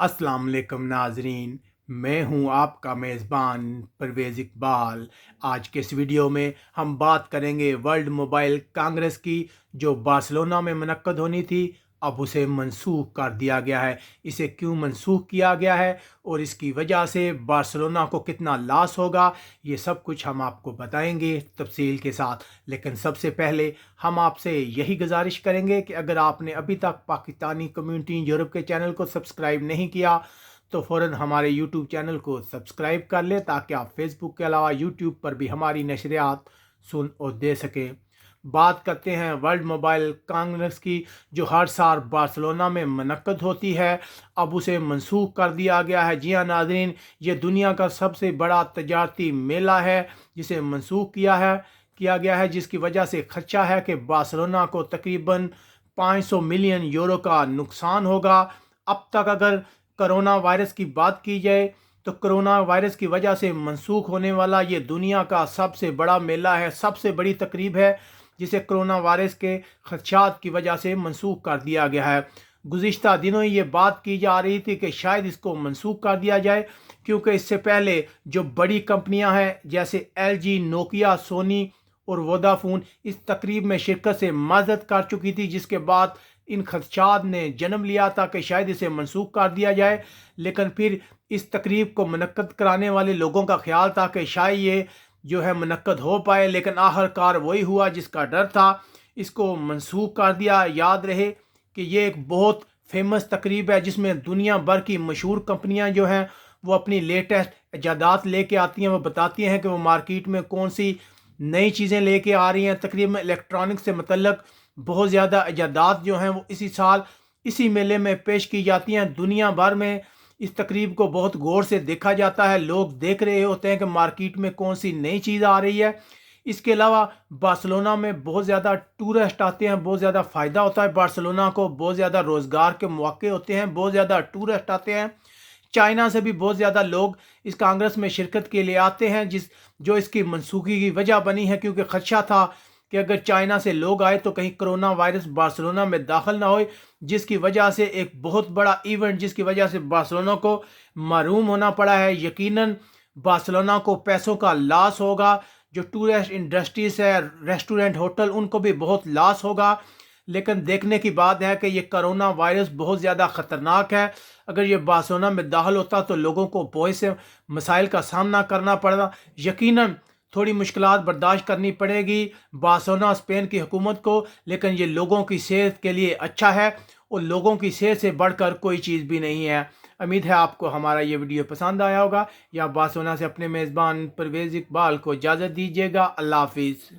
अस्सलाम वालेकुम नाजरीन, मैं हूं आपका मेज़बान परवेज़ इकबाल। आज के इस वीडियो में हम बात करेंगे वर्ल्ड मोबाइल कांग्रेस की, जो बार्सिलोना में मुनक्कद होनी थी, अब उसे मनसूख कर दिया गया है। इसे क्यों मनसूख किया गया है और इसकी वजह से बार्सिलोना को कितना लॉस होगा, ये सब कुछ हम आपको बताएंगे तफसील के साथ। लेकिन सबसे पहले हम आपसे यही गुजारिश करेंगे कि अगर आपने अभी तक पाकिस्तानी कम्युनिटी यूरोप के चैनल को सब्सक्राइब नहीं किया तो फ़ौरन हमारे यूट्यूब चैनल को सब्सक्राइब कर लें, ताकि आप फेसबुक के अलावा यूट्यूब पर भी हमारी नशरियात सुन और दे सकें। बात करते हैं वर्ल्ड मोबाइल कांग्रेस की, जो हर साल बार्सिलोना में मुनक्कद होती है। अब उसे मनसूख कर दिया गया है। जी हाँ नाज़रीन, ये दुनिया का सबसे बड़ा तजारती मेला है जिसे मनसूख किया गया है, जिसकी वजह से खर्चा है कि बार्सिलोना को तकरीबन 500 मिलियन यूरो का नुकसान होगा। अब तक अगर कोरोना वायरस की बात की जाए तो कोरोना वायरस की वजह से मनसूख होने वाला ये दुनिया का सबसे बड़ा मेला है, सबसे बड़ी तकरीब है, जिसे कोरोना वायरस के खदशात की वजह से मनसूख कर दिया गया है। गुज़िश्ता दिनों ये बात की जा रही थी कि शायद इसको मनसूख कर दिया जाए, क्योंकि इससे पहले जो बड़ी कंपनियां हैं जैसे LG, नोकिया, सोनी और वोडाफोन इस तकरीब में शिरकत से माजरत कर चुकी थी, जिसके बाद इन खदशात ने जन्म लिया था कि शायद इसे मनसूख कर दिया जाए। लेकिन फिर इस तकरीब को मुनक्कद कराने वाले लोगों का ख्याल था कि शायद ये जो है मुनक्कद हो पाए, लेकिन आखिरकार वही हुआ जिसका डर था। इसको मनसूख कर दिया। याद रहे कि ये एक बहुत फेमस तकरीब है जिसमें दुनिया भर की मशहूर कंपनियां जो हैं वो अपनी लेटेस्ट इजादात लेके आती हैं। वो बताती हैं कि वो मार्केट में कौन सी नई चीज़ें लेके आ रही हैं। तकरीबन इलेक्ट्रॉनिक से मतलब बहुत ज़्यादा इजादात जो हैं वो इसी साल इसी मेले में पेश की जाती हैं। दुनिया भर में इस तकरीब को बहुत गौर से देखा जाता है। लोग देख रहे होते हैं कि मार्केट में कौन सी नई चीज़ आ रही है। इसके अलावा बार्सिलोना में बहुत ज़्यादा टूरिस्ट आते हैं, बहुत ज़्यादा फ़ायदा होता है बार्सिलोना को, बहुत ज़्यादा रोज़गार के मौके होते हैं, बहुत ज़्यादा टूरिस्ट आते हैं। चाइना से भी बहुत ज़्यादा लोग इस कांग्रेस में शिरकत के लिए आते हैं, जो इसकी मनसूखी की वजह बनी है, क्योंकि खदशा था कि अगर चाइना से लोग आए तो कहीं कोरोना वायरस बार्सिलोना में दाखिल ना हो, जिसकी वजह से एक बहुत बड़ा इवेंट, जिसकी वजह से बार्सिलोना को महरूम होना पड़ा है। यकीनन बार्सिलोना को पैसों का लॉस होगा। जो टूरिस्ट इंडस्ट्रीज है, रेस्टोरेंट, होटल, उनको भी बहुत लॉस होगा। लेकिन देखने की बात है कि ये कोरोना वायरस बहुत ज़्यादा ख़तरनाक है। अगर ये बार्सिलोना में दाखिल होता तो लोगों को बहुत से मसाइल का सामना करना पड़ता। यकीनन थोड़ी मुश्किलात बर्दाश्त करनी पड़ेगी बार्सिलोना स्पेन की हुकूमत को, लेकिन ये लोगों की सेहत के लिए अच्छा है और लोगों की सेहत से बढ़कर कोई चीज़ भी नहीं है। उम्मीद है आपको हमारा ये वीडियो पसंद आया होगा। या बार्सिलोना से अपने मेज़बान परवेज़ इकबाल को इजाज़त दीजिएगा। अल्लाह हाफिज़।